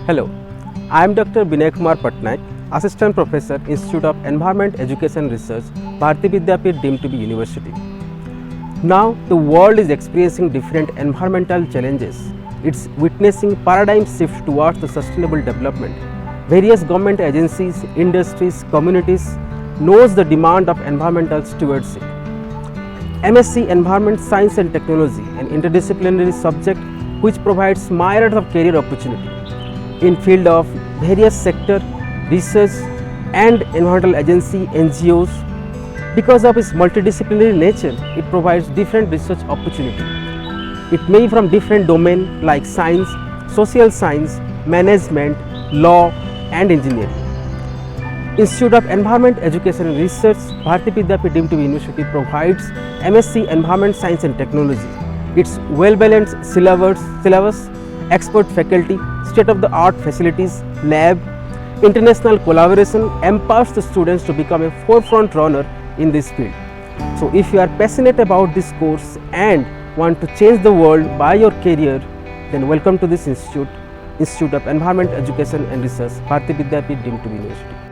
Hello, I am Dr. Binay Kumar Patnaik, Assistant Professor, Institute of Environment Education Research, Bharati Vidyapeeth deemed to be University. Now, the world is experiencing different environmental challenges. It's witnessing paradigm shift towards the sustainable development. Various government agencies, industries, communities knows the demand of environmental stewardship. M.Sc Environment Science and Technology, an interdisciplinary subject which provides myriad of career opportunity in field of various sector, research and environmental agency, NGOs. Because of its multidisciplinary nature, it provides different research opportunity. It may be from different domain like science, social science, management, law and engineering. Institute of Environment Education and Research, Bharati Vidyapeeth deemed to be University provides M.Sc Environment Science and Technology. Its well-balanced syllabus, expert faculty, state-of-the-art facilities, lab, international collaboration empowers the students to become a forefront runner in this field. So if you are passionate about this course and want to change the world by your career, then welcome to this Institute of Environment Education and Research, Bharati Vidyapeeth deemed to be University.